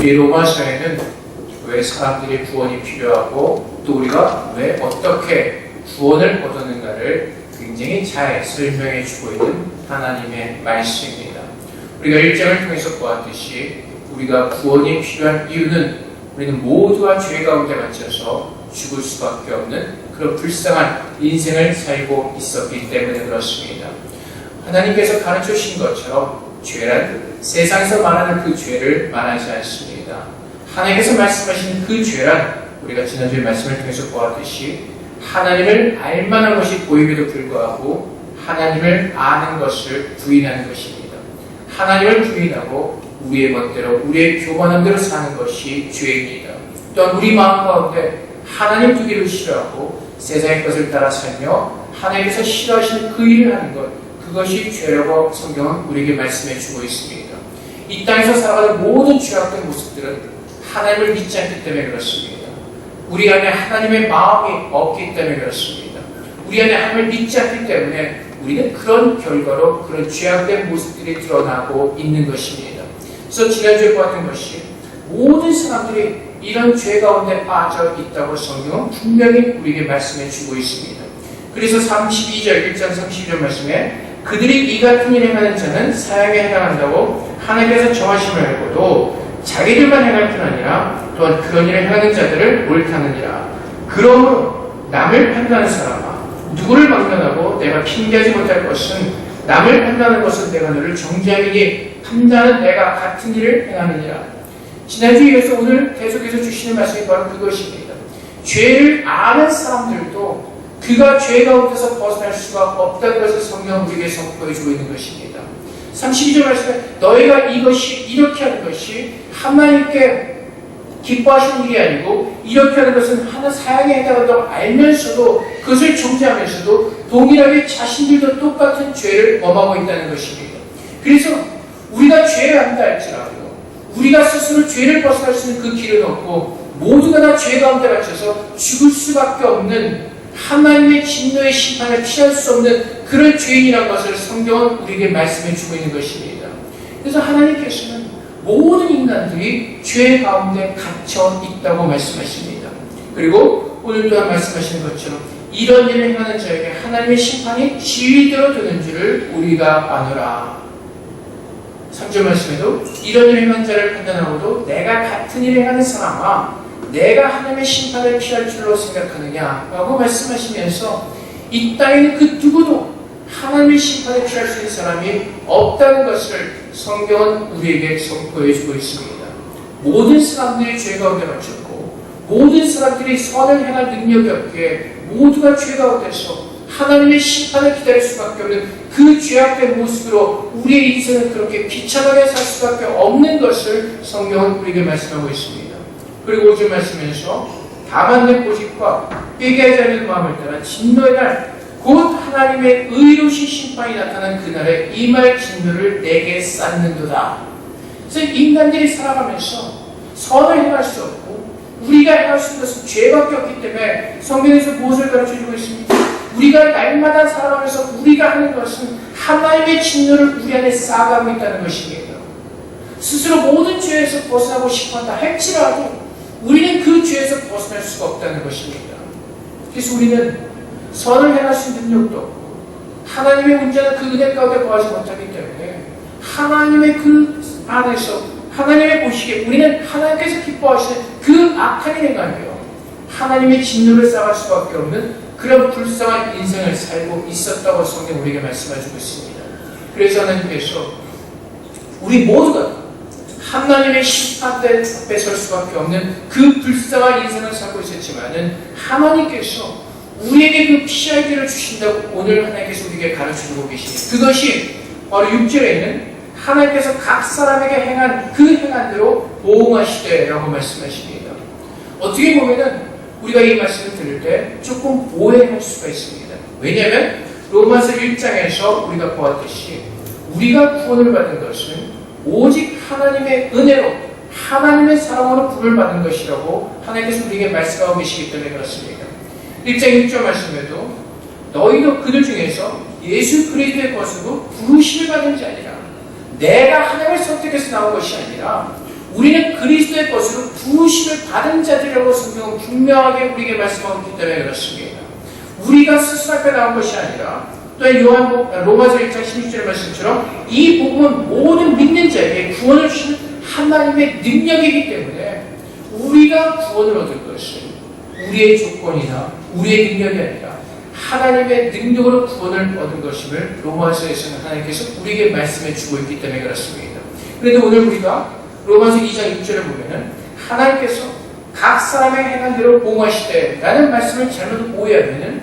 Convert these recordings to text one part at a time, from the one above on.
이 로마서에는 왜 사람들이 구원이 필요하고 또 우리가 왜 어떻게 구원을 얻었는가를 굉장히 잘 설명해 주고 있는 하나님의 말씀입니다. 우리가 1장을 통해서 보았듯이 우리가 구원이 필요한 이유는 우리는 모두가 죄 가운데 갇혀서 죽을 수밖에 없는 그런 불쌍한 인생을 살고 있었기 때문에 그렇습니다. 하나님께서 가르쳐 주신 것처럼 죄란 세상에서 말하는 그 죄를 말하지 않습니다. 하나님께서 말씀하신 그 죄란 우리가 지난주에 말씀을 통해서 보았듯이 하나님을 알만한 것이 보임에도 불구하고 하나님을 아는 것을 부인하는 것입니다. 하나님을 부인하고 우리의 멋대로 우리의 교만함대로 사는 것이 죄입니다. 또한 우리 마음 가운데 하나님 두기를 싫어하고 세상의 것을 따라 살며 하나님께서 싫어하시는 그 일을 하는 것, 그것이 죄라고 성경은 우리에게 말씀해 주고 있습니다. 이 땅에서 살아가는 모든 죄악된 모습들은 하나님을 믿지 않기 때문에 그렇습니다. 우리 안에 하나님의 마음이 없기 때문에 그렇습니다. 우리 안에 하나님을 믿지 않기 때문에 우리는 그런 결과로 그런 죄악된 모습들이 드러나고 있는 것입니다. 그래서 지난주에 보았던 것이 모든 사람들이 이런 죄 가운데 빠져 있다고 성경은 분명히 우리에게 말씀해 주고 있습니다. 그래서 32절, 1장 32절 말씀에 그들이 이 같은 일을 행하는 자는 사형에 해당한다고 하나님께서 정하심을 알고도 자기들만 행할 뿐 아니라 또한 그런 일을 행하는 자들을 옳다느니라. 그러므로 남을 판단하는 사람아, 누구를 막론하고 내가 핑계하지 못할 것은 남을 판단하는 것은 내가 너를 정죄하리니 판단은 내가 같은 일을 행하느니라. 지난주에 이어서 오늘 계속해서 주시는 말씀이 바로 그것입니다. 죄를 아는 사람들도 그가 죄 가운데서 벗어날 수가 없다는 것을 성경은 우리에게 선포해주고 있는 것입니다. 32절 말씀에 너희가 이것이 이렇게 하는 것이 하나님께 기뻐하시는 일이 아니고 이렇게 하는 것은 하나 사형에 해당한다고 알면서도 그것을 정죄하면서도 동일하게 자신들도 똑같은 죄를 범하고 있다는 것입니다. 그래서 우리가 죄를 한다 할지라도 우리가 스스로 죄를 벗어날 수 있는 그 길은 없고 모두가 다 죄 가운데 갇혀서 죽을 수밖에 없는 하나님의 진노의 심판을 피할 수 없는 그런 죄인이라는 것을 성경은 우리에게 말씀해 주고 있는 것입니다. 그래서 하나님께서는 모든 인간들이 죄 가운데 갇혀 있다고 말씀하십니다. 그리고 오늘 또한 말씀하시는 것처럼 이런 일을 행하는 자에게 하나님의 심판이 진리대로 되는 줄을 우리가 아노라. 3절 말씀에도 이런 일을 행하는 자를 판단하고도 내가 같은 일을 행하는 사람아 내가 하나님의 심판을 피할 줄로 생각하느냐라고 말씀하시면서 이 땅에는 그 누구도 하나님의 심판을 피할 수 있는 사람이 없다는 것을 성경은 우리에게 선포해 주고 있습니다. 모든 사람들이 죄 가운데 갇혔고 모든 사람들이 선을 행할 능력이 없기에 모두가 죄 가운데서 하나님의 심판을 기다릴 수밖에 없는 그 죄악된 모습으로 우리의 인생을 그렇게 비참하게 살 수밖에 없는 것을 성경은 우리에게 말씀하고 있습니다. 그리고 5절 말씀에서 다만 내 고집과 회개하지 않는 마음을 따라 진노의 날 곧 하나님의 의로우신 심판이 나타난 그날에 임할 진노를 내게 쌓는도다. 그래서 인간들이 살아가면서 선을 행할 수 없고 우리가 행할 수 있는 것은 죄밖에 없기 때문에 성경에서 무엇을 가르쳐주고 있습니까? 우리가 날마다 살아가면서 우리가 하는 것은 하나님의 진노를 우리 안에 쌓아가고 있다는 것입니다. 스스로 모든 죄에서 벗어나고 싶었다 할지라도 우리는 그 죄에서 벗어날 수가 없다는 것입니다. 그래서 우리는 선을 행할 수 있는 능력도 없고 하나님의 온전한 그 은혜 가운데 거하지 못하기 때문에 하나님의 그 안에서 하나님의 보시기에 우리는 하나님께서 기뻐하시는 그 악한 일을 행하며 하나님의 진노를 쌓을 수밖에 없는 그런 불쌍한 인생을 살고 있었다고 성경 우리에게 말씀해주고 있습니다. 그래서 하나님께서 우리 모두가 하나님의 심판대 앞에 설 수밖에 없는 그 불쌍한 인생을 살고 있었지만은 하나님께서 우리에게 그 피할 길을 주신다고 오늘 하나님께서 우리에게 가르쳐주고 계십니다. 그것이 바로 6절에 있는 하나님께서 각 사람에게 행한 그 행한대로 보응하시되라고 말씀하십니다. 어떻게 보면은 우리가 이 말씀을 들을 때 조금 오해할 수가 있습니다. 왜냐하면 로마서 1장에서 우리가 보았듯이 우리가 구원을 받은 것은 오직 하나님의 은혜로 하나님의 사랑으로 부를 받은 것이라고 하나님께서 우리에게 말씀하고 계시기 때문에 그렇습니다. 1장 1절 말씀에도 너희도 그들 중에서 예수 그리스도의 것으로 부르심을 받은 자니라. 내가 하나님을 선택해서 나온 것이 아니라 우리는 그리스도의 것으로 부으심을 받은 자들이라고 성경은 분명하게 우리에게 말씀하고 있기 때문에 그렇습니다. 우리가 스스로 앞에 나온 것이 아니라 또한 로마서 1장 16절의 말씀처럼 이 복음은 모든 믿는 자에게 구원을 주시는 하나님의 능력이기 때문에 우리가 구원을 얻을 것은 우리의 조건이나 우리의 능력이 아니라 하나님의 능력으로 구원을 얻은 것임을 로마서에서는 하나님께서 우리에게 말씀해 주고 있기 때문에 그렇습니다. 그런데 오늘 우리가 로마서 2장 6절에 보면은 하나님께서 각 사람의 행한 대로 보응하시되라는 말씀을 잘못 오해하면은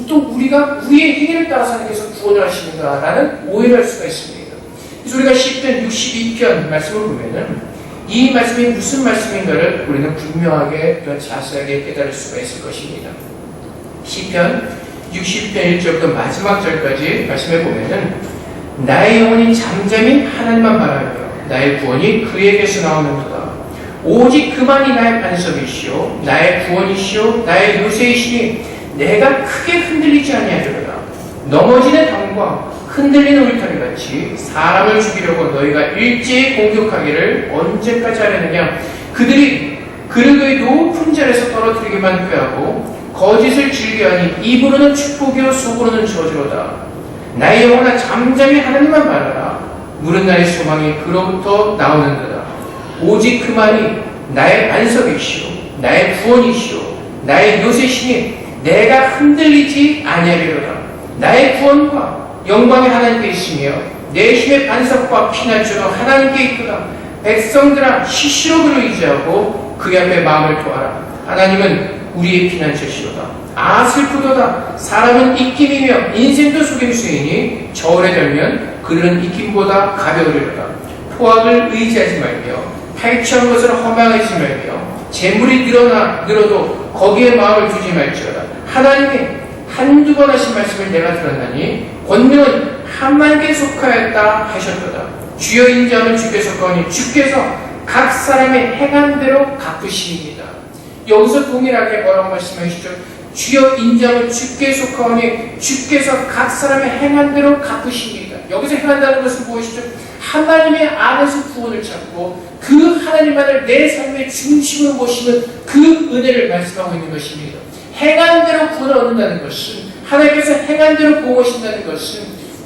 또 우리가 우리의 행위를 따라서 하나님께서 구원을 하시는가라는 오해를 할 수가 있습니다. 그래서 우리가 시편 62편 말씀을 보면은 이 말씀이 무슨 말씀인가를 우리는 분명하게 또 자세하게 깨달을 수가 있을 것입니다. 시편 60편 1절부터 마지막 절까지 말씀해 보면은 나의 영혼이 잠잠히 하나님만 바라며 나의 구원이 그에게서 나오는도다. 오직 그만이 나의 반석이시오 나의 구원이시오 나의 요새이시니 내가 크게 흔들리지 아니하리로다. 넘어지는 담과 흔들리는 울타리같이 사람을 죽이려고 너희가 일제히 공격하기를 언제까지 하려느냐. 그들이 그를 그의 높은 자리에서 떨어뜨리기만 꾀하고 거짓을 즐겨하니 입으로는 축복이요 속으로는 저주로다. 나의 영혼아 잠잠히 하나님만 바라라. 물은 나의 소망이 그로부터 나오는도다. 오직 그만이 나의 반석이시오 나의 구원이시오 나의 요새시니 내가 흔들리지 아니하리로다. 나의 구원과 영광이 하나님께 있으며 내 힘의 반석과 피난처로 하나님께 있도다. 백성들아 시시로 그를 의지하고 그의 앞에 마음을 토하라. 하나님은 우리의 피난처시로다. 아 슬프도다. 사람은 입김이며 인생도 속임수이니 저울에 들면 그들은 입김보다 가벼우리로다. 포악을 의지하지 말며 탈취한 것을 허망하지 말며 재물이 늘어도 거기에 마음을 두지 말지어다. 하나님이 한두 번 하신 말씀을 내가 들었나니 권능은 하나님께 속하였다 하셨도다. 주여 인자하면 주께 속하오니 주께서 각 사람의 행한 대로 갚으시입니다. 여기서 동일하게 뭐라고 말씀하시죠? 주여 인자하면 주께 속하오니 주께서 각 사람의 행한 대로 갚으십니다. 여기서 행한다는 것은 무엇이죠? 하나님의 안에서 구원을 찾고 그 하나님만을 내 삶의 중심으로 모시는 그 은혜를 말씀하고 있는 것입니다. 행한 대로 구원을 얻는다는 것은 하나님께서 행한 대로 보호하신다는 것은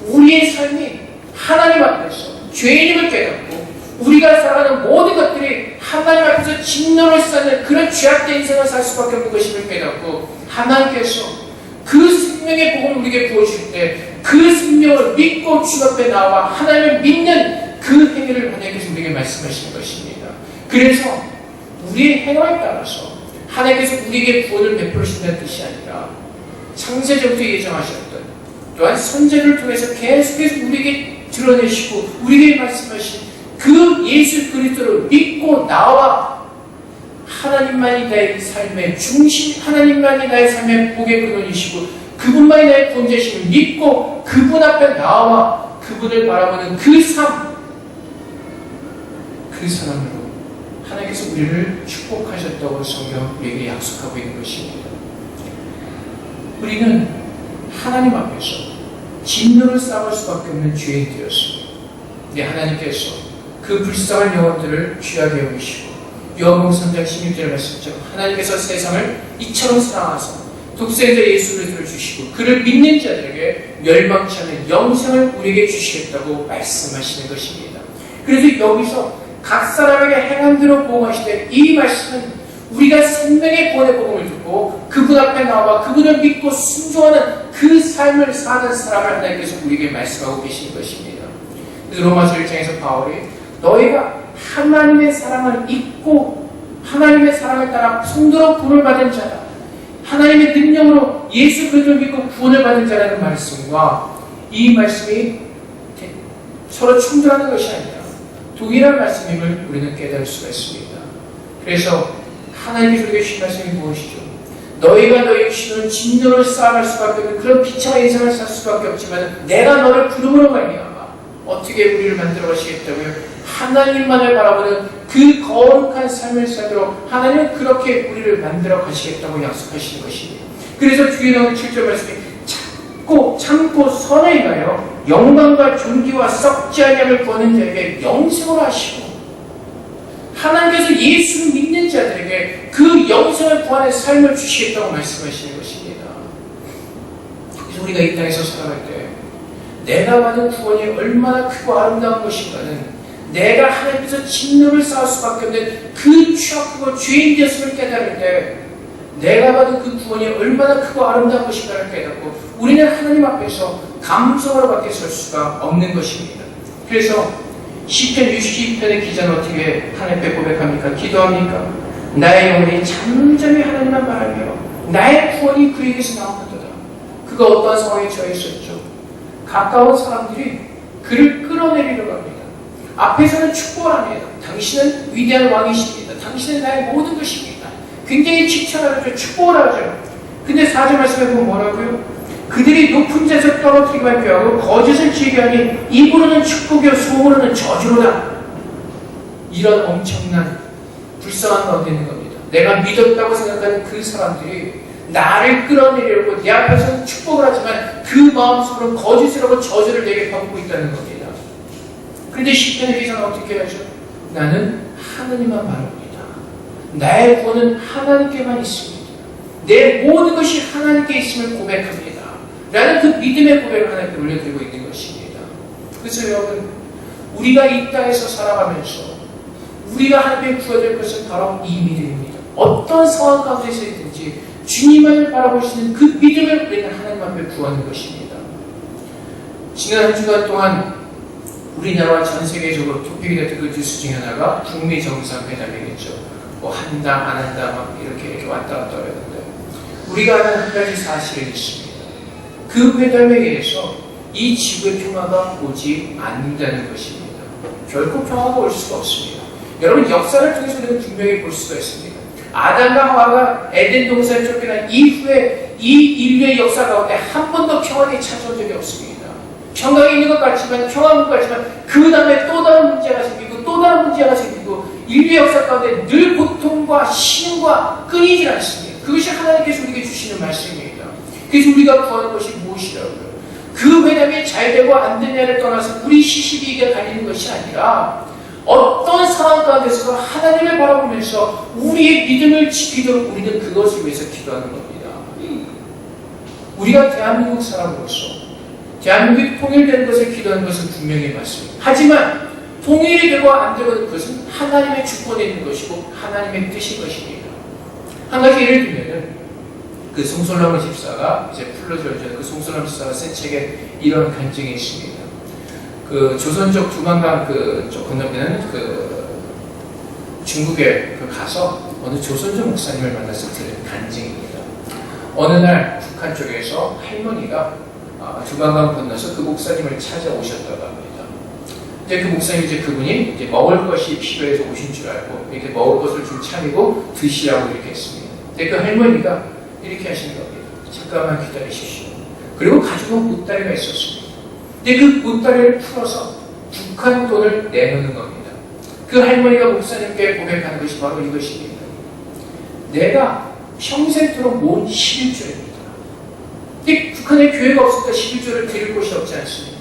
우리의 삶이 하나님 앞에서 죄인임을 깨닫고 우리가 살아가는 모든 것들이 하나님 앞에서 진노를 쌓는 그런 죄악된 인생을 살 수밖에 없는 것임을 깨닫고 하나님께서 그 생명의 복음을 우리에게 부어주실 때 그 생명을 믿고 주 앞에 나와 하나님을 믿는 그 행위를 하나님께서 우리에게 말씀하시는 것입니다. 그래서 우리의 행위에 따라서 하나님께서 우리에게 구원을 베풀으신다는 뜻이 아니라 창세전부터 예정하셨던 또한 선제를 통해서 계속해서 우리에게 드러내시고 우리에게 말씀하신 그 예수 그리스도를 믿고 나와 하나님만이 나의 삶의 중심, 하나님만이 나의 삶의 복의 근원이시고 그분만이 나의 구원자심을 믿고 그분 앞에 나와 그분을 바라보는 그 삶, 그 사람으로 하나님께서 우리를 축복하셨다고 성경 우리에게 약속하고 있는 것입니다. 우리는 하나님 앞에서 진노를 쌓을 수밖에 없는 죄인들이었습니다. 근데 하나님께서 그 불쌍한 영혼들을 귀하게 여기시고 요한복음 3장 16절에 말씀처럼 하나님께서 세상을 이처럼 사랑하사 독생자 예수 그리스도를 주시고 그를 믿는 자들에게 멸망치 않는 영생을 우리에게 주시겠다고 말씀하시는 것입니다. 그래서 여기서 각 사람에게 행한 대로 보응하시되 이 말씀은 우리가 생명의 구원의 복음을 듣고 그분 앞에 나와 그분을 믿고 순종하는 그 삶을 사는 사람을 하나님께서 우리에게 말씀하고 계시는 것입니다. 그래서 로마서 1장에서 바울이 너희가 하나님의 사랑을 잊고 하나님의 사랑을 따라 성도로 구원을 받은 자다. 하나님의 능력으로 예수 그리스도를 믿고 구원을 받은 자라는 말씀과 이 말씀이 서로 충돌하는 것이 아니라 동일한 말씀임을 우리는 깨달을 수가 있습니다. 그래서 하나님께서 우리에게 주신 말씀이 무엇이죠? 너희가 너희 신은 진노를 쌓아갈 수밖에 없는 그런 비참한 인생을 살 수밖에 없지만 내가 너를 부름으로 말미암아 어떻게 우리를 만들어 가시겠다고요? 하나님만을 바라보는 그 거룩한 삶을 살도록 하나님은 그렇게 우리를 만들어 가시겠다고 약속하시는 것입니다. 그래서 뒤에 나오는 7절 말씀이 참고 선을 인하여 영광과 존귀와 썩지 아니함을 구하는 자에게 영생으로 하시고 그래서 예수를 믿는 자들에게 그 영생을 구하는 삶을 주시겠다고 말씀하시는 것입니다. 그래서 우리가 이 땅에서 살아갈 때 내가 받은 구원이 얼마나 크고 아름다운 것인가는 내가 하나님께서 진노를 쌓을 수밖에 없는 그 취약하고 죄인 되었음을 깨달을 때 내가 받은 그 구원이 얼마나 크고 아름다운 것인가를 깨닫고 우리는 하나님 앞에서 감성으로 밖에 설 수가 없는 것입니다. 그래서 시편 62편의 기자는 어떻게 하나님 앞에 고백합니까? 기도합니까? 나의 영혼이 잠잠히 하나님만 바라며 나의 구원이 그에게서 나오는도다. 그가 어떠한 상황에 처해 있었죠? 가까운 사람들이 그를 끌어내리려고 합니다. 앞에서는 축복을 합니다. 당신은 위대한 왕이십니다. 당신은 나의 모든 것입니다. 굉장히 칭찬하죠. 축복을 하죠. 근데 4절 말씀에 보면 뭐라고요? 그들이 높은 데서 떨어뜨리기만 꾀하고 거짓을 지배하니 입으로는 축복이요 속으로는 저주로다. 이런 엄청난 불쌍한 가운데 있는 겁니다. 내가 믿었다고 생각하는 그 사람들이 나를 끌어내려고 내 앞에서는 축복을 하지만 그 마음속으로 거짓을 하고 저주를 내게 받고 있다는 겁니다. 그런데 시편의 기자는 어떻게 하죠? 나는 하나님만 바랍니다. 나의 구원은 하나님께만 있습니다. 내 모든 것이 하나님께 있음을 고백합니다. 라는 그 믿음의 고백을 하나님께 올려드리고 있는 것입니다. 그래서 여러분, 우리가 이 땅에서 살아가면서 우리가 하나님께 구해야 것은 바로 이 믿음입니다. 어떤 상황 가운데서 있든지 주님만을 바라볼 수 있는 그 믿음을 우리는 하나님 앞에 구하는 것입니다. 지난 한 주간 동안 우리나라와 전 세계적으로 토픽이 됐던 그 뉴스 중에 하나가 북미 정상회담이겠죠. 뭐 한다 안 한다 막 이렇게 왔다 갔다 하는데 우리가 아는 한 가지 사실이 있습니다. 그 회담에 의해서 이 지구의 평화가 오지 않는다는 것입니다. 결코 평화가 올 수가 없습니다. 여러분 역사를 통해서 우리는 분명히 볼 수가 있습니다. 아담과 하와가 에덴 동산에 쫓겨난 이후에 이 인류의 역사 가운데 한 번도 평화가 찾아온 적이 없습니다. 평강이 있는 것 같지만 평화인 것 같지만 그 다음에 또 다른 문제가 생기고 또 다른 문제가 생기고 인류의 역사 가운데 늘 고통과 신음과 끊이질 않습니다. 그것이 하나님께서 우리에게 주시는 말씀입니다. 그래서 우리가 구하는 것이 무엇이라고요? 그 회담이 잘 되고 안 되냐를 떠나서 우리 시시비가 갈리는 것이 아니라 어떤 상황 가운데서도 하나님을 바라보면서 우리의 믿음을 지키도록 우리는 그것을 위해서 기도하는 겁니다. 우리가 대한민국 사람으로서 대한민국이 통일되는 것을 기도하는 것은 분명히 맞습니다. 하지만 통일이 되고 안 되고 그것은 하나님의 주권에 있는 것이고 하나님의 뜻인 것입니다. 한 가지 예를 들면은 그 송솔라몬 집사가 이제 풀러져서 그 송솔라몬 집사가 쓴 책에 이런 간증이 있습니다. 그 조선족 두만강 그쪽 건너편은 그 중국에 가서 어느 조선족 목사님을 만나서 들은 간증입니다. 어느 날 북한 쪽에서 할머니가 두만강 건너서 그 목사님을 찾아오셨다고 합니다. 이제 그 목사님 그분이 이제 먹을 것이 필요해서 오신 줄 알고 이렇게 먹을 것을 좀 차리고 드시라고 이렇게 했습니다. 근데 그 할머니가 이렇게 하시는 겁니다. 잠깐만 기다리십시오. 그리고 가지고 온 보따리가 있었습니다. 근데 그 보따리를 풀어서 북한 돈을 내놓는 겁니다. 그 할머니가 목사님께 고백하는 것이 바로 이것입니다. 내가 평생토록 모은 11조입니다. 근데 북한에 교회가 없으니까 11조를 드릴 곳이 없지 않습니까?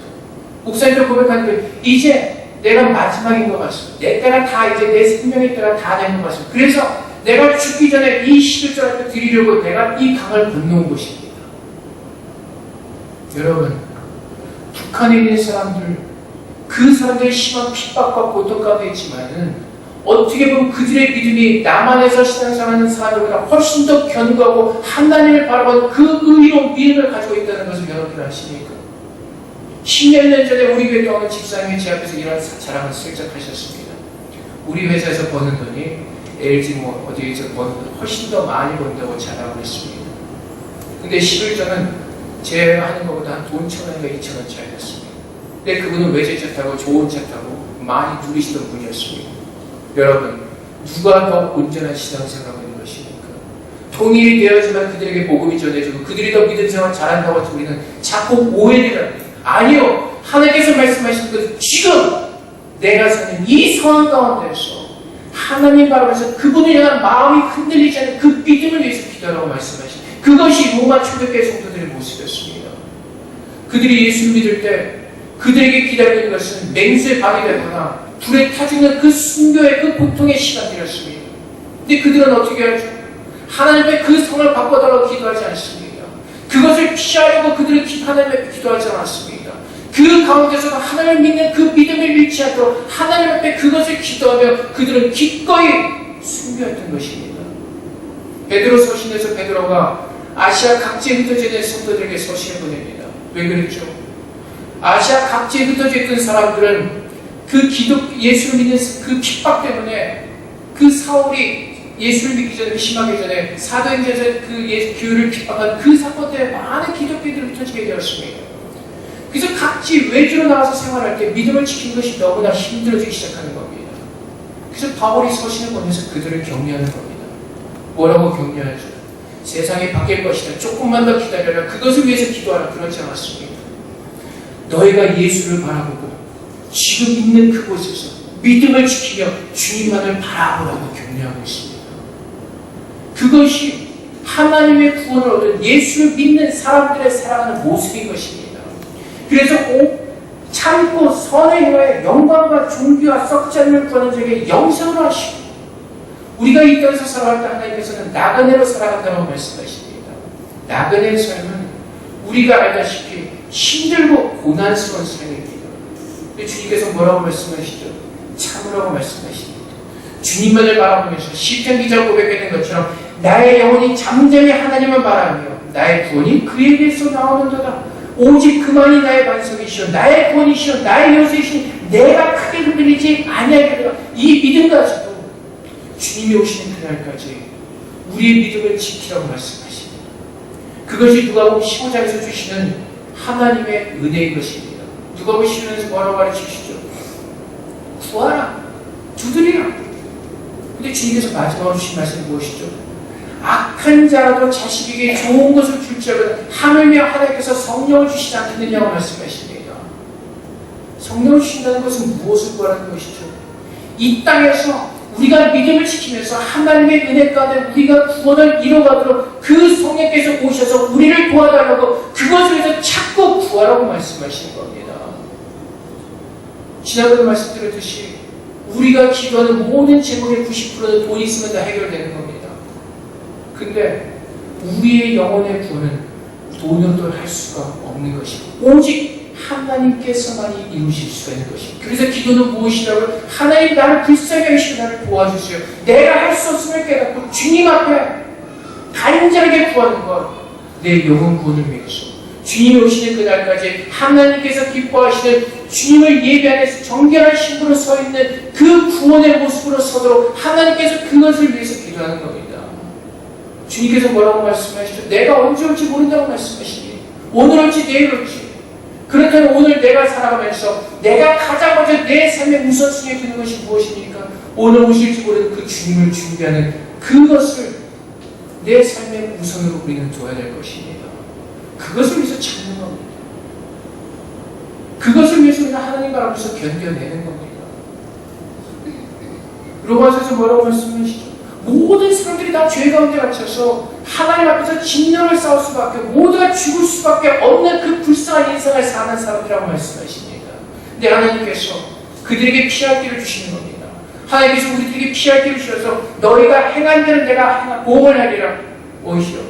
목사님도 고백하는 게 이제 내가 마지막인 것 같습니다. 내 때가 다 이제 내 생명의 때가 다 된 것 같습니다. 그래서 내가 죽기 전에 이 11조를 드리려고 내가 이 강을 건너온 것입니다. 여러분, 북한에 있는 사람들, 그 사람들의 심한 핍박과 고통 가운데 있지만은 어떻게 보면 그들의 믿음이 남한에서 신앙생활하는 사람들보다 훨씬 더 견고하고 하나님을 바라보는 그 의로운 믿음을 가지고 있다는 것을 여러분들 아십니까? 10몇 년 전에 우리 교회 어느 집사님이 제 앞에서 이런 자랑을 슬쩍 하셨습니다. 우리 회사에서 버는 돈이 LG 뭐 어디에서 버는 돈 훨씬 더 많이 번다고 자랑을 했습니다. 근데 11조는 제가 하는 것보다 한 돈 1,000원인가 2,000원 차이였습니다. 근데 그분은 외제차 타고 좋은 차 타고 많이 누리시던 분이었습니다. 여러분, 누가 더 온전한 신앙생활을 하고 있는 것입니까? 통일이 되어야지만 그들에게 복음이 전해지고 그들이 더 믿음 생활 잘한다고 우리는 자꾸 오해를 합니다. 아니요. 하나님께서 말씀하시는 것은 지금 내가 사는 이 상황 가운데서 하나님 바라보면서 그분을 향한 마음이 흔들리지 않는 그 믿음을 위해서 기도하라고 말씀하신 그것이 로마 초대교회 성도들의 모습이었습니다. 그들이 예수를 믿을 때 그들에게 기다리는 것은 맹수의 밥이 되거나 불에 타 죽는 그 순교의 그 고통의 시간이었습니다. 근데 그들은 어떻게 하죠? 하나님의 그 성을 바꿔달라고 기도하지 않습니다. 그것을 피하려고 그들은 하나님 앞에 기도하지 않았습니다. 그 가운데서도 하나님을 믿는 그 믿음을 잃지 않도록 하나님 앞에 그것을 기도하며 그들은 기꺼이 순교했던 것입니다. 베드로 서신에서 베드로가 아시아 각지에 흩어져 있는 성도들에게 서신을 보냅니다. 왜 그랬죠? 아시아 각지에 흩어져 있던 사람들은 그 예수를 믿는 그 핍박 때문에 그 사울이 예수를 믿기 전에, 심하기 전에 사도행전에서 그 교회를 핍박한 그 사건 때문에 많은 기독교인들이 흩어지게 되었습니다. 그래서 각지 외주로 나와서 생활할 때 믿음을 지키는 것이 너무나 힘들어지기 시작하는 겁니다. 그래서 바울이 서신을 보내서 그들을 격려하는 겁니다. 뭐라고 격려하죠? 세상이 바뀔 것이다. 조금만 더 기다려라. 그것을 위해서 기도하라. 그렇지 않았습니다. 너희가 예수를 바라보고 지금 있는 그곳에서 믿음을 지키며 주님만을 바라보라고 격려하고 있습니다. 그것이 하나님의 구원을 얻은 예수를 믿는 사람들의 살아가는 모습인 것입니다. 그래서 참고 선의 행하여 영광과 존귀와 썩지 않는 구하는 자에게 영생을 하시고 우리가 이 땅에서 살아갈 때 하나님께서는 나그네로 살아간다고 말씀하십니다. 나그네의 삶은 우리가 알다시피 힘들고 고난스러운 삶입니다. 근데 주님께서 뭐라고 말씀하시죠? 참으라고 말씀하십니다. 주님만을 바라보면서 시편 기자가 고백했던 것처럼 나의 영혼이 잠잠히 하나님을 바라며 나의 구원이 그에게서 나오는도다. 오직 그만이 나의 반석이시오 나의 구원이시오 나의 요새이시니 내가 크게 흔들리지 아니하겠노라. 이 믿음 가지고 주님이 오시는 그날까지 우리의 믿음을 지키라고 말씀하십니다. 그것이 누가복음 15장에서 주시는 하나님의 은혜인 것입니다. 누가복음 15장에서 뭐라고 가르치시죠? 구하라, 두드리라. 근데 주님께서 마지막으로 주신 말씀이 무엇이죠? 악한 자라도 자식에게 좋은 것을 줄지어도 하물며 하나님께서 성령을 주시지 않겠느냐고 말씀하십니다. 성령을 주신다는 것은 무엇을 구하라는 것이죠? 이 땅에서 우리가 믿음을 지키면서 하나님의 은혜 가운데 우리가 구원을 이뤄가도록 그 성령께서 오셔서 우리를 도와달라고 그것을 위해서 자꾸 구하라고 말씀하시는 겁니다. 지난번에 말씀드렸듯이 우리가 기도하는 모든 제목의 90%는 돈이 있으면 다 해결되는 겁니다. 근데 우리의 영혼의 구원은 돈으로 할 수가 없는 것입니다. 오직 하나님께서만이 이루실 수가 있는 것입니다. 그래서 기도는 무엇이라고? 하나님 나를 불쌍히 여기시고 나를 도와주세요. 내가 할 수 없음을 깨닫고 주님 앞에 간절하게 구하는 것, 내 영혼 구원을 위해서 주님이 오시는 그날까지 하나님께서 기뻐하시는 주님을 예배하는 정결한 신부로 서 있는 그 구원의 모습으로 서도록 하나님께서 그것을 위해서 기도하는 겁니다. 주님께서 뭐라고 말씀하시죠? 내가 언제 올지 모른다고 말씀하시니 오늘 올지 내일 올지. 그렇다면 오늘 내가 살아가면서 내가 가장 먼저 내 삶의 우선순위에 두는 것이 무엇입니까? 오늘 오실지 모르는 그 주님을 준비하는 그것을 내 삶의 우선으로 우리는 둬야 될 것입니다. 그것을 위해서 찾는 겁니다. 그것을 위해서 우리는 하나님 바라보면서 견뎌내는 겁니다. 로마서에서 뭐라고 말씀하시죠? 모든 사람들이 다 죄 가운데 갇혀서 하나님 앞에서 진노를 싸울 수밖에, 모두가 죽을 수밖에 없는 그 불쌍한 인생을 사는 사람이라고 말씀하십니다. 근데 하나님께서 그들에게 피할 길을 주시는 겁니다. 하나님께서 우리들에게 피할 길을 주셔서 너희가 행한 대로 내가 보응을 하리라. 오히려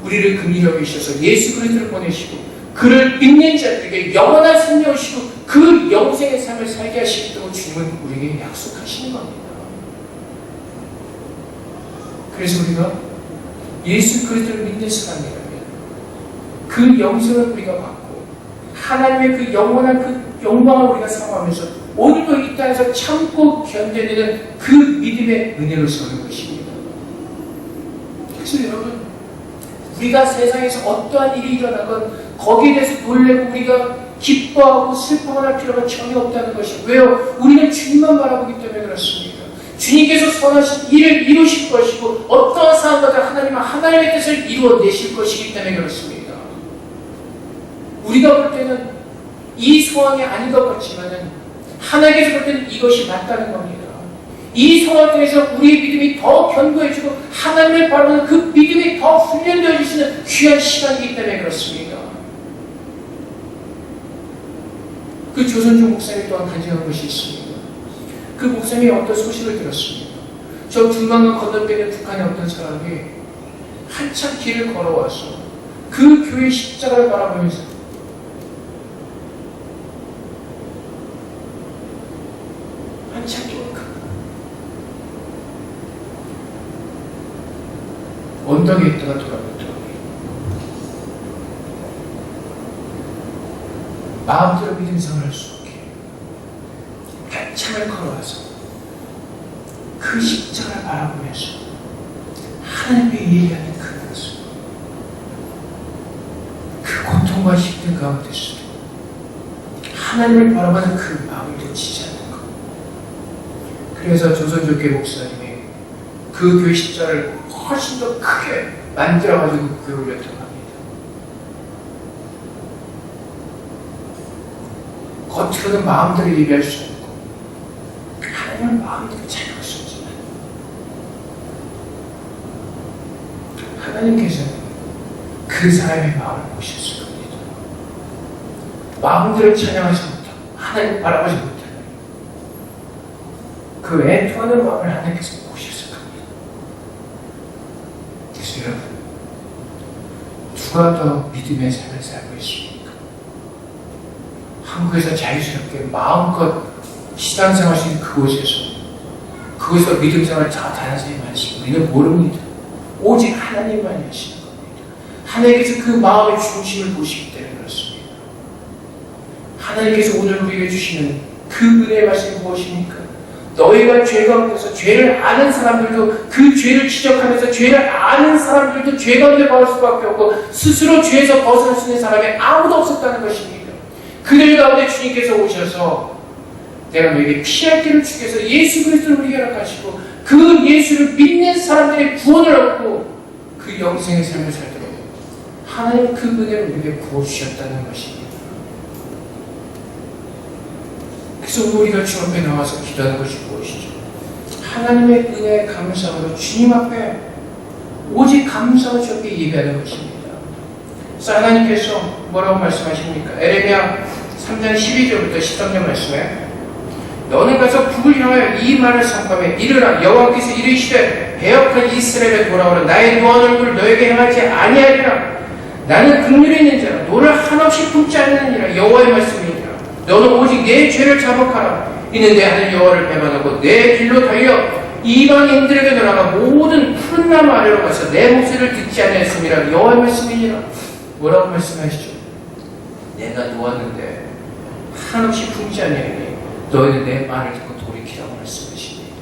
우리를 긍휼히 여기셔서 예수 그리스도를 보내시고 그를 믿는 자들에게 영원한 생명을 주시고 그 영생의 삶을 살게 하시겠다고 주님은 우리에게 약속하시는 겁니다. 그래서 우리가 예수 그리스도를 믿는 사람이라면 그 영생을 우리가 받고 하나님의 그 영원한 그 영광을 우리가 사모하면서 오늘도 이 땅에서 참고 견뎌내는 그 믿음의 은혜로 서는 것입니다. 그래서 여러분, 우리가 세상에서 어떠한 일이 일어나건 거기에 대해서 놀래고 우리가 기뻐하고 슬퍼할 필요가 전혀 없다는 것이 왜요? 우리는 주님만 바라보기 때문에 그렇습니다. 주님께서 선하신 일을 이루실 것이고 어떠한 상황보다 하나님은 하나님의 뜻을 이루어내실 것이기 때문에 그렇습니다. 우리가 볼 때는 이 상황이 아닌 것 같지만은 하나님께서 볼 때는 이것이 맞다는 겁니다. 이 상황 속에서 우리의 믿음이 더 견고해지고 하나님을 바라보는 그 믿음이 더 훈련되어지시는 귀한 시간이기 때문에 그렇습니다. 그 조선중 목사님 또한 간증한 것이 있습니다. 그 목사님이 어떤 소식을 들었습니다. 저 두만강 건너편에 북한의 어떤 사람이 한참 길을 걸어와서 그 교회 십자가를 바라보면서 한참 동안 언덕에 있다가 돌아오더라고요. 마음대로 믿음 생활을 할 수 없게 한참을 걸어와서 그 십자가를 바라보면서 하나님의 예리하는 그 모습, 그 고통과 힘든 가운데서도 하나님을 바라보는 그 마음을 놓치지 않는 것. 그래서 조선족계 목사님이 그 교회 십자가를 훨씬 더 크게 만들어가지고 교회 올렸다고 합니다. 겉으로는 마음대로 얘기할 수 없고 하나님을 마음대로 찬양할 수 없지만 하나님께서는 그 사람의 마음을 보셨을 겁니다. 마음대로 찬양하지 못하고 하나님을 바라보지 못하고 그 애통하는 마음을 하나님께서 보셨을 겁니다. 그래서 여러분, 누가 더 믿음의 삶을 살고 있습니까? 한국에서 자유스럽게 마음껏 신앙생활 수 있는 그곳에서 믿음 생활을 다 다른 사람이 많으시고 우리는 모릅니다. 오직 하나님만이 하시는 겁니다. 하나님께서 그 마음의 중심을 보시기 때문에 그렇습니다. 하나님께서 오늘 우리에게 주시는 그 은혜의 말씀이 무엇입니까? 너희가 죄 가운데서 죄를 아는 사람들도 그 죄를 지적하면서 죄를 아는 사람들도 죄 가운데 빠질 수밖에 없고 스스로 죄에서 벗어날 수 있는 사람이 아무도 없었다는 것입니다. 그들 가운데 주님께서 오셔서 내가 너에게 피할 길을 주기 위해서 예수 그리스도를 우리에게 허락하시고 그 예수를 믿는 사람들의 구원을 얻고 그 영생의 삶을 살도록 하나님 그 은혜를 우리에게 부어주셨다는 것입니다. 그래서 우리가 주 앞에 나와서 기도하는 것이 무엇이죠? 하나님의 은혜에 감사함으로 주님 앞에 오직 감사와 주 앞에 예배하는 것입니다. 그래서 하나님께서 뭐라고 말씀하십니까? 에레미야 3장 12절부터 13절 말씀에 너는 가서 북을 향하여 이 말을 선포하며 이르라 여호와께서 이르시되 배역한 이스라엘에 돌아오라 나의 노한 얼굴을 너에게 행하지 아니하리라 나는 긍휼이 있는 자라 너를 한없이 품지 않느니라 여호와의 말씀이니라 너는 오직 내 죄를 자복하라 이는 내 하나님 여호와를 배반하고 내 길로 달려 이방인들에게 돌아가 모든 푸른 나무 아래로 가서 내 목소리를 듣지 아니하였음이라 여호와의 말씀이니라. 뭐라고 말씀하시죠? 내가 놓았는데 한없이 품지 아니하니 너희는 내 말을 듣고 돌이키라고 말씀하십니다.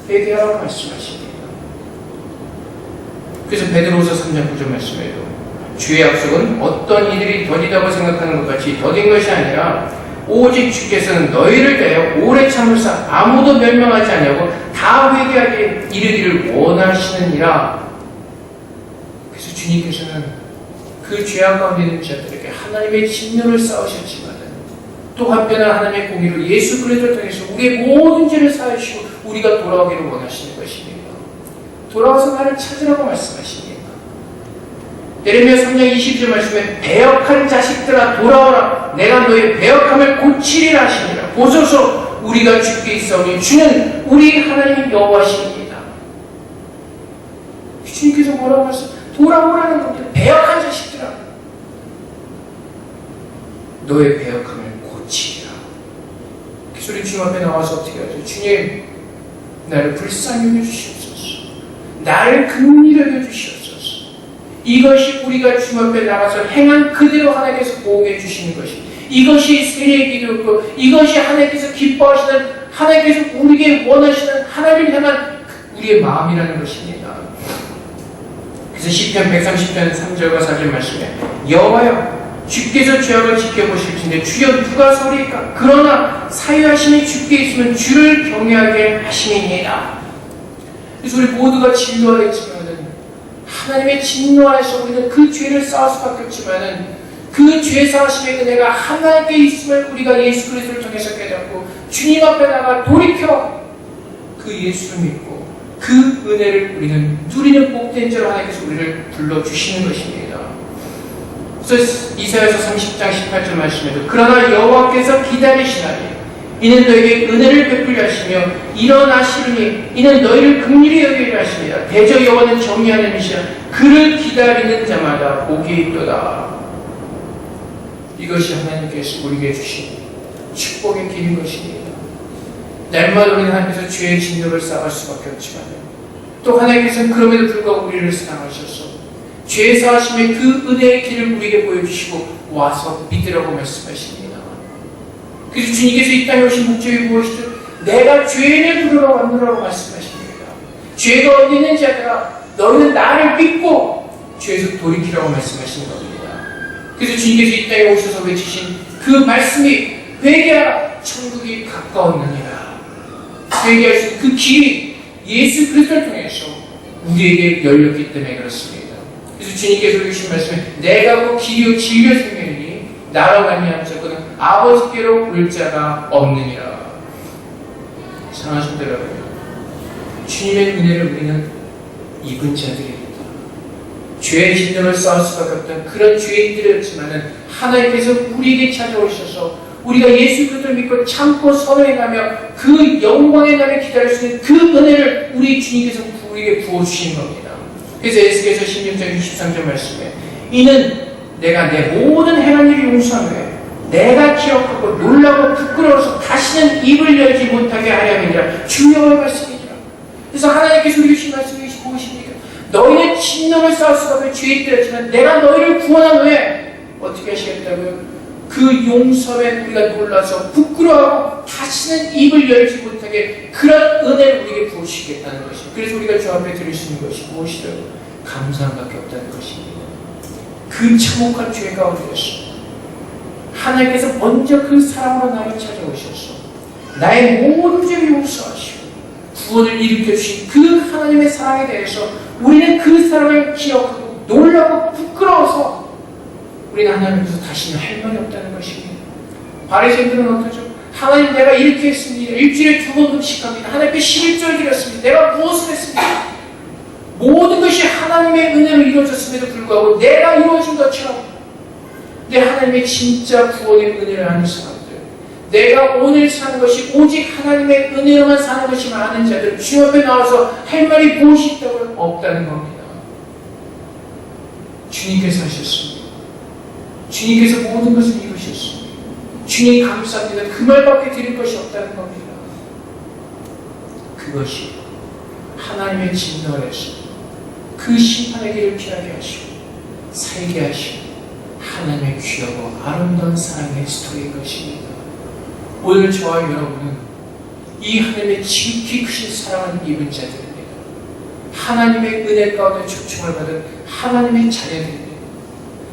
회개하라고 말씀하십니다. 그래서 베드로후서 3장 9절 말씀에도 주의 약속은 어떤 이들이 더디다고 생각하는 것 같이 더딘 것이 아니라 오직 주께서는 너희를 대하여 오래 참으사 아무도 멸망하지 아니하고 다 회개하게 이르기를 원하시느니라. 그래서 주님께서는 그 죄악 가운데 있는 자들에게 하나님의 진노를 쌓으셨지만 또 한편은 하나님의 공의로 예수 그리스도를 통해서 우리의 모든 죄를 사하시고 우리가 돌아오기를 원하시는 것입니다. 돌아와서 나를 찾으라고 말씀하십니다. 예레미야 3장 22절 말씀에 배역한 자식들아 돌아오라 내가 너의 배역함을 고치리라 하시니라. 보소서 우리가 주께 있사오니 주는 우리 하나님 여호와십니다. 주님께서 뭐라고 말씀? 돌아오라는 겁니다. 배역한 자식들아 너의 배역함을 고치리라. 그래서 우리 주님 앞에 나와서 어떻게 하죠? 주님 나를 불쌍히 여겨주시옵소서. 나를 긍휼히 여겨주시옵소서. 이것이 우리가 주님 앞에 나가서 행한 그대로 하나님께서 보호해 주시는 것입니다. 이것이 세례의 기도였고 이것이 하나님께서 기뻐하시는 하나님께서 우리에게 원하시는 하나님을 향한 우리의 마음이라는 것입니다. 그래서 시편 130편 3절과 4절 말씀에 여호와여 주께서 죄악을 지켜보실진데 주여 누가 서리까 그러나 사유하심이 주께 있으면 주를 경외하게 하심이니이다. 그래서 우리 모두가 진노하여 있지만 하나님의 진노 아래서 우리는 그 죄를 쌓을 수밖에 없지만은 그 죄 사하심의 은혜가 하나님께 있음을 우리가 예수 그리스도를 통해서 깨닫고 주님 앞에 나가 돌이켜 그 예수를 믿고 그 은혜를 우리는 누리는 복된 자로 하나님께서 우리를 불러주시는 것입니다. 그래서 이사야서 30장 18절 말씀에도 그러나 여호와께서 기다리시나니 이는 너에게 은혜를 베풀려 하시며 일어나시리니 이는 너희를 긍휼히 여기려 하십니다. 대저 여호와는 정의하는 이시라. 그를 기다리는 자마다 복이 있도다. 이것이 하나님께서 우리에게 주신 축복의 길인 것입니다. 날마다 우리는 하나님께서 죄의 진노를 쌓을 수밖에 없지만 또 하나님께서는 그럼에도 불구하고 우리를 사랑하셔서 죄 사하심의 그 은혜의 길을 우리에게 보여주시고 와서 믿으라고 말씀하십니다. 그래서 주님께서 이 땅에 오신 목적이 무엇이든 내가 죄인을 부르러 왔노라고 말씀하십니다. 죄가 어디 있는지 알아. 너희는 나를 믿고 죄에서 돌이키라고 말씀하시는 겁니다. 그래서 주님께서 이 땅에 오셔서 외치신 그 말씀이 회개하라 천국이 가까웠느니라. 회개할 수 있는 그 길이 예수 그리스도를 통해서 우리에게 열렸기 때문에 그렇습니다. 그래서 주님께서 주신 말씀에 내가 그 길이요 진리요 생명이니 나로 말미암아 자고는 아버지께로 올 자가 없느니라. 사랑하신 여러분, 주님의 은혜를 우리는 입은 자들입니다. 죄의 진노를 쌓을 수밖에 없던 그런 죄인들이었지만은 하나님께서 우리에게 찾아오셔서 우리가 예수 그리스도를 믿고 참고 선언해가며 그 영광의 날을 기다릴 수 있는 그 은혜를 우리 주님께서 우리에게 부어주신 겁니다. 그래서 에스겔서 16장 23절 말씀에 이는 내가 내 모든 행한 일을 용서한 후에 내가 기억하고 놀라고 부끄러워서 다시는 입을 열지 못하게 하려 함이니라. 중요한 말씀이니라. 그래서 하나님께서 우리에게 주신 말씀이 무엇입니까? 너희는 진노를 쌓을 수밖에 죄인들이었지만 내가 너희를 구원한 후에 어떻게 하시겠다고요? 그 용서에 우리가 놀라서 부끄러워하고 다시는 입을 열지 못하게 그런 은혜를 우리에게 부으시겠다는 것입니다. 그래서 우리가 주 앞에 드릴 수 있는 것이 무엇이라도 감사함밖에 없다는 것입니다. 그 참혹한 죄 가운데서 하나님께서 먼저 그 사랑으로 나를 찾아오셔서 나의 모든 죄를 용서하시고 구원을 일으켜주신 그 하나님의 사랑에 대해서 우리는 그 사랑을 기억하고 놀라고 부끄러워서 우리는 하나님께서 다시는 할 말이 없다는 것입니다. 바리새인들은 어떠죠? 하나님 내가 이렇게 했습니다. 일주일에 2번 금식합니다. 하나님께 11조를 드렸습니다. 내가 무엇을 했습니까? 모든 것이 하나님의 은혜로 이루어졌음에도 불구하고 내가 이루어진 것처럼 내 하나님의 진짜 구원의 은혜를 아는 사람들, 내가 오늘 사는 것이 오직 하나님의 은혜로만 사는 것이만 아는 자들 주 앞에 나와서 할 말이 무엇이 있다고 없다는 겁니다. 주님께서 하셨습니다. 주님께서 모든 것을 이루셨습니다. 주님 감사합니다. 그 말밖에 드릴 것이 없다는 겁니다. 그것이 하나님의 진노 아래서 그 심판의 길을 피하게 하시고 살게 하시고 하나님의 귀하고 아름다운 사랑의 스토리인 것입니다. 오늘 저와 여러분은 이 하나님의 지극히 크신 사랑을 입은 자들입니다. 하나님의 은혜 가운데 초청을 받은 하나님의 자녀들입니다.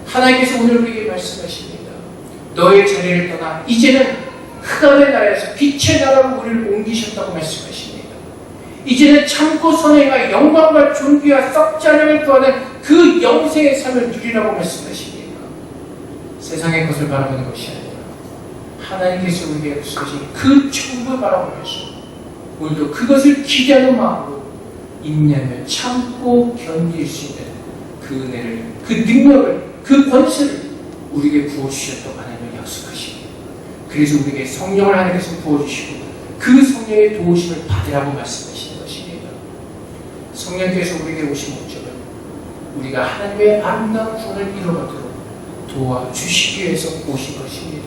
하나님께서 오늘 우리에게 말씀하십니다. 너의 자리를 떠나 이제는 흑암의 나라에서 빛의 나라로 우리를 옮기셨다고 말씀하십니다. 이제는 참고 선행과 영광과 존귀와 썩지 않음을 구하는 그 영생의 삶을 누리라고 말씀하십니다. 세상의 것을 바라보는 것이 아니라 하나님께서 우리에게 약속하신 그 천국을 바라보면서 오늘도 그것을 기대하는 마음으로 인내하며 참고 견딜 수 있는 그 은혜를, 그 능력을, 그 권세를 우리에게 부어주셨다고 하나님은 약속하십니다. 그래서 우리에게 성령을 하나님께서 부어주시고 그 성령의 도우심을 받으라고 말씀하시는 것입니다. 성령께서 우리에게 오신 목적은 우리가 하나님의 아름다운 구원을 이루어가도록 도와주시기 위해서 오신 것입니다.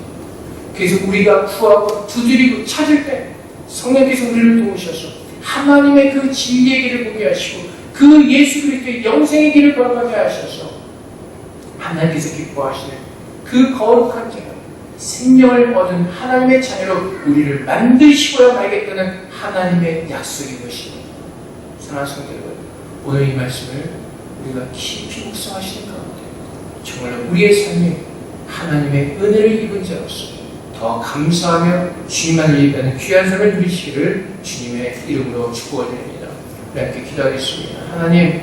그래서 우리가 구하고 두드리고 찾을 때 성령께서 우리를 도우셔서 하나님의 그 진리의 길을 보게 하시고 그 예수 그리스도의 영생의 길을 걸어가게 하셔서 하나님께서 기뻐하시는 그 거룩한 자가 생명을 얻은 하나님의 자녀로 우리를 만드시고야 말겠다는 하나님의 약속인 것입니다. 사랑하는 성도 여러분, 오늘 이 말씀을 우리가 깊이 묵상하시는 가운데 정말로 우리의 삶에 하나님의 은혜를 입은 자로서 더 감사하며 주님만을 예배하는 귀한 삶을 누리시기를 주님의 이름으로 축복드립니다. 우리 함께 기도하겠습니다. 하나님,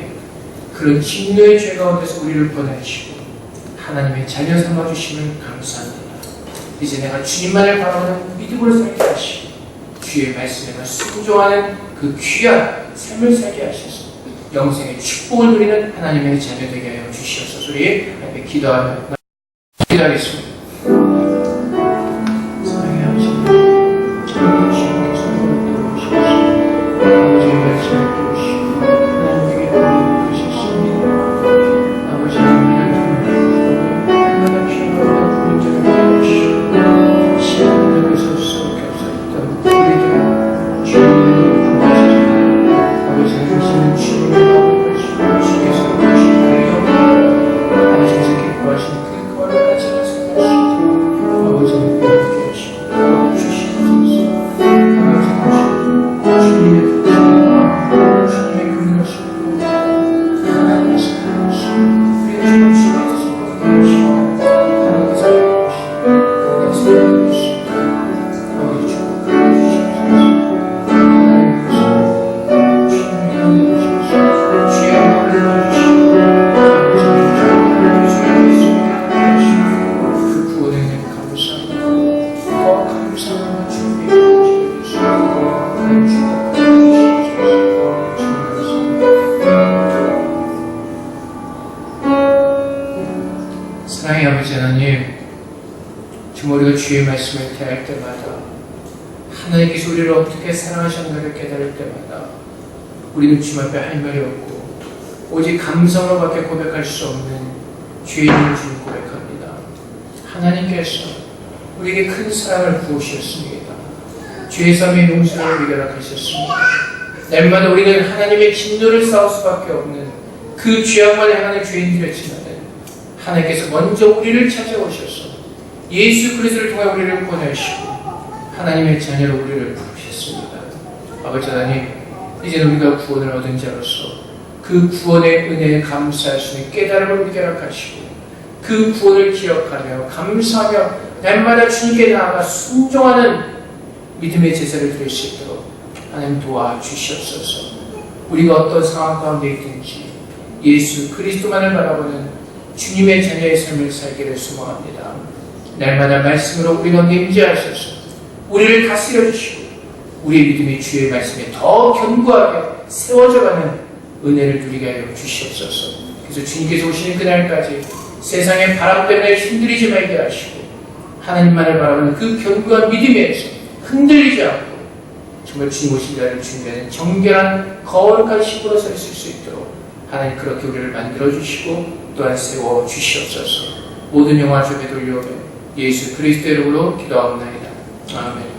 그런 진노의 죄 가운데서 우리를 보내주시고 하나님의 자녀 삼아주심을 감사합니다. 이제 내가 주님만을 바라보는 믿음으로 살게 하시고 주의 말씀에만 순종하는 그 귀한 삶을 살게 하셔서 영생의 축복을 누리는 하나님의 자녀 되게 하여 주시옵소서. 우리 함께 기도하겠습니다. 사랑의 아버지, 아버지 하나님, 정말 우리가 주의 말씀을 대할 때마다 하나님께서 우리를 어떻게 사랑하셨나를 깨달을 때마다 우리는 주님 앞에 할 말이 없고 오직 감성으로밖에 고백할 수 없는 죄인을 주님 고백합니다. 하나님께서 우리에게 큰 사랑을 부으셨습니다. 죄의 삶의 용서를 우리에게 허락하셨습니다. 날마다 우리는 하나님의 진노를 쌓을 수밖에 없는 그 죄악만을 향하는 죄인들이었지만 하나님께서 먼저 우리를 찾아오셔서 예수 그리스도를 통해 우리를 구원하시고 하나님의 자녀로 우리를 부르셨습니다. 아버지 하나님, 이제는 우리가 구원을 얻은 자로서 그 구원의 은혜에 감사할 수 있는 깨달음을 우리에게 허락하시고 그 구원을 기억하며 감사하며 날마다 주님께 나아가 순종하는 믿음의 제사를 드릴 수 있도록 하나님 도와주시옵소서. 우리가 어떤 상황 가운데 있든지 예수 그리스도만을 바라보는 주님의 자녀의 삶을 살기를 소망합니다. 날마다 말씀으로 우리 가운데 임재하셔서 우리를 다스려 주시고 우리의 믿음이 주의 말씀에 더 견고하게 세워져가는 은혜를 누리게 하여 주시옵소서. 그래서 주님께서 오시는 그날까지 세상의 바람 때문에 힘들이지 말게 하시고 하나님만을 바라보는 그 견고한 믿음에서 흔들리지 않고 정말 주님 오신 날을 준비하는 정결한 거룩한 신부로 서 있을 수 있도록 하나님 그렇게 우리를 만들어주시고 또한 세워주시옵소서. 모든 영화 주에 돌려오며 예수 그리스도 이름으로 기도하옵나이다. 아멘.